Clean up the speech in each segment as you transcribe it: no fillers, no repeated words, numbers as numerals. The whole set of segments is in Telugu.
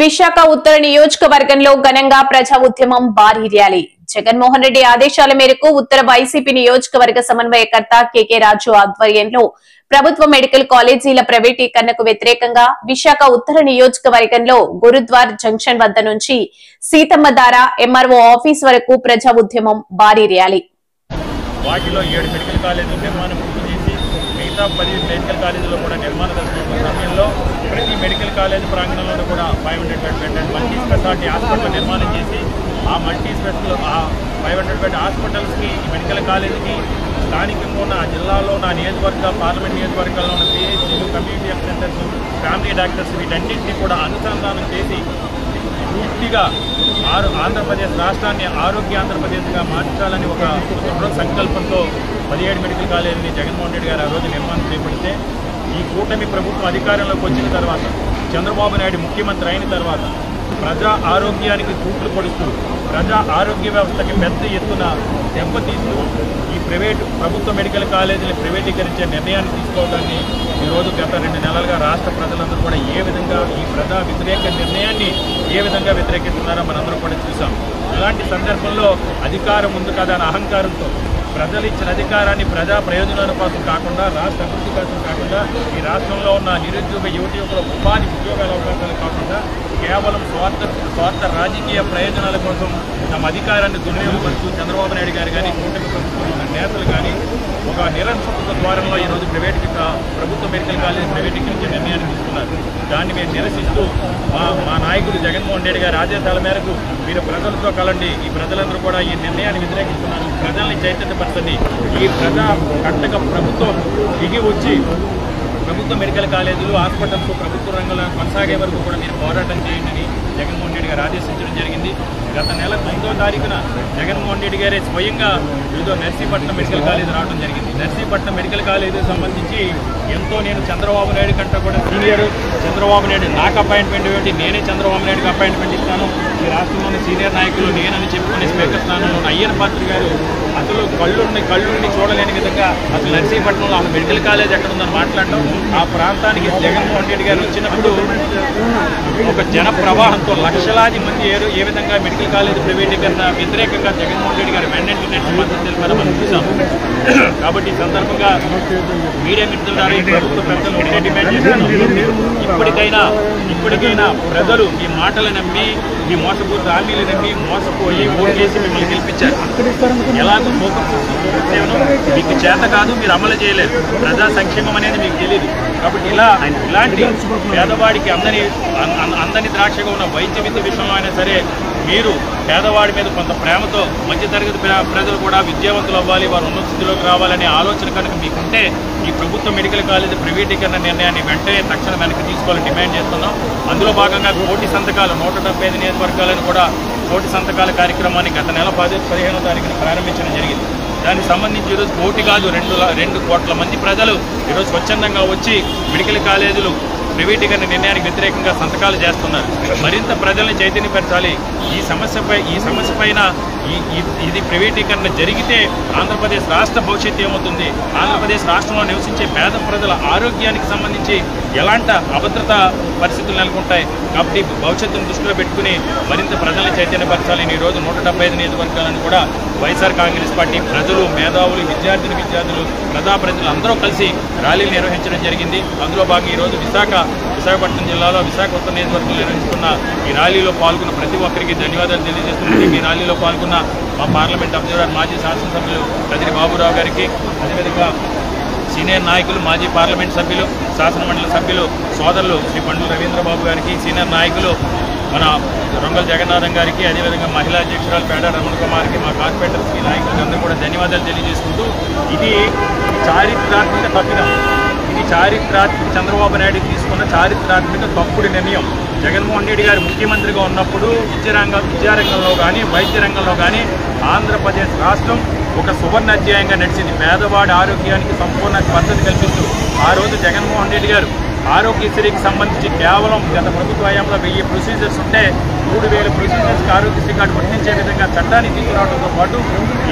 విశాఖ ఉత్తర నియోజకవర్గంలో ఘనంగా ప్రజా ఉద్యమం భారీ ర్యాలీ. జగన్మోహన్ రెడ్డి ఆదేశాల మేరకు ఉత్తర వైసీపీ నియోజకవర్గ సమన్వయకర్త కెకే రాజు ఆధ్వర్యంలో ప్రభుత్వ మెడికల్ కాలేజీల ప్రైవేటీకరణకు వ్యతిరేకంగా విశాఖ ఉత్తర నియోజకవర్గంలో గురుద్వార్ జంక్షన్ వద్ద నుంచి సీతమ్మ దార ఎంఆర్ఓ ఆఫీస్ వరకు ప్రజా ఉద్యమం భారీ ర్యాలీ. వాటిలో 7 మెడికల్ కాలేజీలు నిర్మాణం పూర్తి చేసి మిగతా 10 మెడికల్ కాలేజీలో కూడా నిర్మాణ దశలో సమయంలో ప్రతి మెడికల్ కాలేజీ ప్రాంగణంలో కూడా 500 బెడ్ మల్టీ స్పెషాలిటీ హాస్పిటల్ నిర్మాణం చేసి ఆ మల్టీ స్పెషల్ ఆ 500 బెడ్ హాస్పిటల్స్కి మెడికల్ కాలేజీకి స్థానికంగా ఉన్న జిల్లాలో ఉన్న నియోజకవర్గ పార్లమెంట్ నియోజకవర్గాల్లో ఉన్న పిహెచ్సీలు community health centres family doctors వీటన్నింటినీ కూడా అనుసంధానం చేసి పూర్తిగా ఆంధ్రప్రదేశ్ రాష్ట్రాన్ని ఆరోగ్య ఆంధ్రప్రదేశ్గా మార్చాలని ఒక దృఢ సంకల్పంతో 17 మెడికల్ కాలేజీని జగన్మోహన్ రెడ్డి గారు ఆ రోజు నిర్మాణం చేపడితే ఈ కూటమి ప్రభుత్వం అధికారంలోకి వచ్చిన తర్వాత చంద్రబాబు నాయుడు ముఖ్యమంత్రి అయిన తర్వాత ప్రజా ఆరోగ్యానికి తూట్లు పొడుస్తూ ప్రజా ఆరోగ్య వ్యవస్థకి పెద్ద ఎత్తున దెబ్బతీస్తూ ఈ ప్రభుత్వ మెడికల్ కాలేజీలు ప్రైవేటీకరించే నిర్ణయాన్ని తీసుకోవడాన్ని ఈరోజు గత 2 నెలలుగా రాష్ట్ర ప్రజలందరూ కూడా ఏ విధంగా ఈ ప్రజా వ్యతిరేక నిర్ణయాన్ని ఏ విధంగా వ్యతిరేకిస్తున్నారో మనందరం కూడా చూసాం. ఇలాంటి సందర్భంలో అధికారం ఉంది కదా అనే అహంకారంతో ప్రజలు ఇచ్చిన అధికారాన్ని ప్రజా ప్రయోజనాల కోసం కాకుండా రాష్ట్ర అభివృద్ధి కోసం కాకుండా ఈ రాష్ట్రంలో ఉన్న నిరుద్యోగ యువకుల ఉపాధి ఉద్యోగాల అవకాశాలు కాకుండా కేవలం స్వార్థ రాజకీయ ప్రయోజనాల కోసం తమ అధికారాన్ని దుర్వినియోగపరుస్తూ చంద్రబాబు నాయుడు గారు కానీ కూటమి ప్రభుత్వం ఉన్న నేతలు కానీ ఒక నిరంకుశ ద్వారంలో ఈరోజు ప్రభుత్వ మెడికల్ కాలేజీ ప్రైవేటీకరించే నిర్ణయాన్ని తీసుకున్నారు. దాన్ని మేము నిరసిస్తూ మా నాయకుడు జగన్మోహన్ రెడ్డి గారి ఆదేశాల మేరకు మీరు ప్రజలతో కలండి, ఈ ప్రజలందరూ కూడా ఈ నిర్ణయాన్ని వ్యతిరేకిస్తున్నారు, ప్రజల్ని చైతన్యపరచండి, ఈ ప్రజా కట్టక ప్రభుత్వం దిగి వచ్చి ప్రభుత్వ మెడికల్ కాలేజీలు హాస్పిటల్స్ ప్రభుత్వ రంగంలో కొనసాగే వరకు కూడా మీరు పోరాటం చేయండి అని జగన్మోహన్ రెడ్డి గారు ఆదేశించడం జరిగింది. గత నెల 9వ తారీఖున జగన్మోహన్ రెడ్డి గారే స్వయంగా నర్సీపట్నం మెడికల్ కాలేజీ రావడం జరిగింది. నర్సీపట్నం మెడికల్ కాలేజీకి సంబంధించి ఎంతో నేను చంద్రబాబు నాయుడు కంటే కూడా సీనియర్, చంద్రబాబు నాయుడు నాకు అపాయింట్మెంట్ ఇవ్వండి, నేనే చంద్రబాబు నాయుడుకి అపాయింట్మెంట్ ఇస్తాను, ఈ రాష్ట్రంలోని సీనియర్ నాయకులు నేనని చెప్పుకునే స్పీకర్ స్థానంలో అయ్యన్న పాత్రి గారు అసలు కళ్ళుండి చూడలేని విధంగా అసలు నర్సీపట్నంలో అసలు మెడికల్ కాలేజ్ ఎక్కడుందని మాట్లాడటం, ఆ ప్రాంతానికి జగన్మోహన్ రెడ్డి గారు వచ్చినప్పుడు ఒక జన ప్రవాహంతో లక్షలాది మంది ఏ విధంగా మెడికల్ కాలేజ్ ప్రైవేటీకరణ వ్యతిరేకంగా జగన్మోహన్ రెడ్డి గారు వెంటనే మద్దతు తెలిపారో మనం చూసాం. కాబట్టి ఈ సందర్భంగా మీడియా మిత్రుల ద్వారా ఈ ప్రభుత్వ పెద్దలు ఒకటే డిమాండ్ చేస్తున్నాం, ఇప్పటికైనా ప్రజలు ఈ మాటలు నమ్మి ఈ మోసపూరిత హామీలు నమ్మి మోసపోయి ఓటు చేసి మిమ్మల్ని గెలిపించారు. ఎలాగో మీకు చేత కాదు, మీరు అమలు చేయలేరు, ప్రజా సంక్షేమం అనేది మీకు తెలియదు. కాబట్టి ఇలాంటి పేదవాడికి అందని ద్రాక్షగా ఉన్న వైద్య విద్య విషయంలో అయినా సరే మీరు పేదవాడి మీద కొంత ప్రేమతో మధ్యతరగతి ప్రజలు కూడా విద్యావంతులు అవ్వాలి, వారు ఉన్నత స్థితిలోకి రావాలనే ఆలోచన కనుక మీకుంటే ఈ ప్రభుత్వ మెడికల్ కాలేజీ ప్రైవేటీకరణ నిర్ణయాన్ని వెంటనే తక్షణం వెనక్కి తీసుకోవాలని డిమాండ్ చేస్తున్నాం. అందులో భాగంగా 1,000 సంతకాలు 175 నియోజకవర్గాలను కూడా 1,000 సంతకాల కార్యక్రమాన్ని గత నెల 15వ తారీఖున ప్రారంభించడం జరిగింది. దానికి సంబంధించి ఈరోజు 1 కాదు 2 కోట్ల మంది ప్రజలు ఈరోజు స్వచ్ఛందంగా వచ్చి మెడికల్ కాలేజీలు ప్రైవేటీకరణ నిర్ణయానికి వ్యతిరేకంగా సంతకాలు చేస్తున్నారు. మరింత ప్రజల్ని చైతన్యపరచాలి. ఈ సమస్య పైన ఇది ప్రైవేటీకరణ జరిగితే ఆంధ్రప్రదేశ్ రాష్ట్ర భవిష్యత్తు ఏమవుతుంది, ఆంధ్రప్రదేశ్ రాష్ట్రంలో నివసించే పేద ప్రజల ఆరోగ్యానికి సంబంధించి ఎలాంటి అభద్రతా పరిస్థితులు నెలకొంటాయి. కాబట్టి భవిష్యత్తును దృష్టిలో పెట్టుకుని మరింత ప్రజల్ని చైతన్యపరచాలని ఈరోజు 175 నియోజకవర్గాలను కూడా వైఎస్ఆర్ కాంగ్రెస్ పార్టీ ప్రజలు, మేధావులు, విద్యార్థులు, ప్రజాప్రతినిధులు అందరూ కలిసి ర్యాలీలు నిర్వహించడం జరిగింది. అందులో భాగంగా ఈరోజు విశాఖపట్నం జిల్లాలో విశాఖ ఉత్తర నియోజకవర్గంలో నిర్వహిస్తున్న ఈ ర్యాలీలో పాల్గొన్న ప్రతి ఒక్కరికి ధన్యవాదాలు తెలియజేస్తున్నాను. ఈ ర్యాలీలో పాల్గొన్న మా పార్లమెంట్ అబ్జర్వర్ మాజీ శాసనసభ్యులు కదిరి బాబురావు గారికి, అదేవిధంగా సీనియర్ నాయకులు మాజీ పార్లమెంట్ సభ్యులు, శాసనమండలి సభ్యులు సోదరులు శ్రీ పండుల రవీంద్రబాబు గారికి, సీనియర్ నాయకులు మన రొంగల్ జగన్నాథం గారికి, అదేవిధంగా మహిళా అధ్యక్షురాలు పేడ రమణ కుమార్కి, మా కార్పొరేటర్స్కి, నాయకులకి అందరూ కూడా ధన్యవాదాలు తెలియజేసుకుంటూ ఇది చారిత్రాత్మక తప్పిదం. ఇది చంద్రబాబు నాయుడు తీసుకున్న చారిత్రాత్మక తప్పుడు నిర్ణయం. జగన్మోహన్ రెడ్డి గారు ముఖ్యమంత్రిగా ఉన్నప్పుడు విద్యారంగంలో కానీ వైద్య రంగంలో కానీ ఆంధ్రప్రదేశ్ రాష్ట్రం ఒక సువర్ణ అధ్యాయంగా నడిచింది. పేదవాడి ఆరోగ్యానికి సంపూర్ణ భద్రత కల్పిస్తూ ఆ రోజు జగన్మోహన్ రెడ్డి గారు ఆరోగ్యశ్రీకి సంబంధించి కేవలం గత ప్రభుత్వ హయాంలో 1000 ప్రొసీజర్స్ ఉంటే 3000 ప్రొసీజర్స్కి ఆరోగ్యశ్రీ కార్డు వర్తించే విధంగా చట్టాన్ని తీసుకురావడంతో పాటు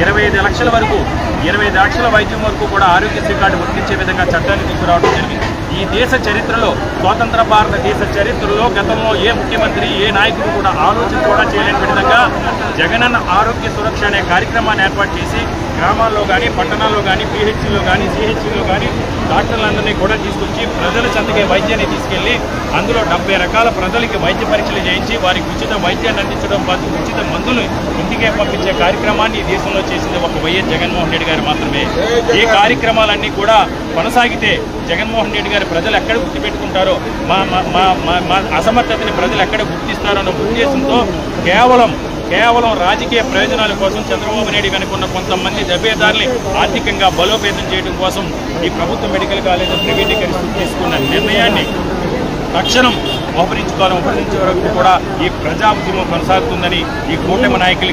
25 లక్షల వరకు 25 లక్షల వైద్యం వరకు కూడా ఆరోగ్యశ్రీ కార్డు వర్తించే విధంగా చట్టాన్ని తీసుకురావడం జరిగింది. ఈ దేశ చరిత్రలో, స్వతంత్ర భారతదేశ చరిత్రలో గతంలో ఏ ముఖ్యమంత్రి, ఏ నాయకుడు కూడా ఆలోచన కూడా చేయలేని విధంగా జగనన్న ఆరోగ్య సురక్ష అనే కార్యక్రమాన్ని ఏర్పాటు చేసి గ్రామాల్లో కానీ, పట్టణాల్లో కానీ, పిహెచ్సిలో కానీ, సిహెచ్సిలో కానీ డాక్టర్లందరినీ కూడా తీసుకొచ్చి ప్రజల చెంతకే వైద్యాన్ని తీసుకెళ్లి అందులో 70 రకాల ప్రజలకి వైద్య పరీక్షలు చేయించి వారికి ఉచిత వైద్యాన్ని అందించడం, ఉచిత మందులు ఇంటికే పంపించే కార్యక్రమాన్ని ఈ దేశంలో చేసింది ఒక వైఎస్ జగన్మోహన్ రెడ్డి గారు మాత్రమే. ఈ కార్యక్రమాలన్నీ కూడా కొనసాగితే జగన్మోహన్ రెడ్డి గారు ప్రజలు ఎక్కడ గుర్తుపెట్టుకుంటారో, మా అసమర్థతని ప్రజలు ఎక్కడ గుర్తిస్తారో అన్న ఉద్దేశంతో కేవలం రాజకీయ ప్రయోజనాల కోసం చంద్రబాబు నాయుడు వెనుకున్న కొంతమంది దెబ్బేదారుల్ని ఆర్థికంగా బలోపేతం చేయడం కోసం ఈ ప్రభుత్వ మెడికల్ కాలేజీ ప్రైవేటీకరిస్తూ తీసుకున్న నిర్ణయాన్ని తక్షణం ఉపరించే వరకు కూడా ఈ ప్రజా ఉద్యమం కొనసాగుతుందని ఈ కూటమి నాయకులు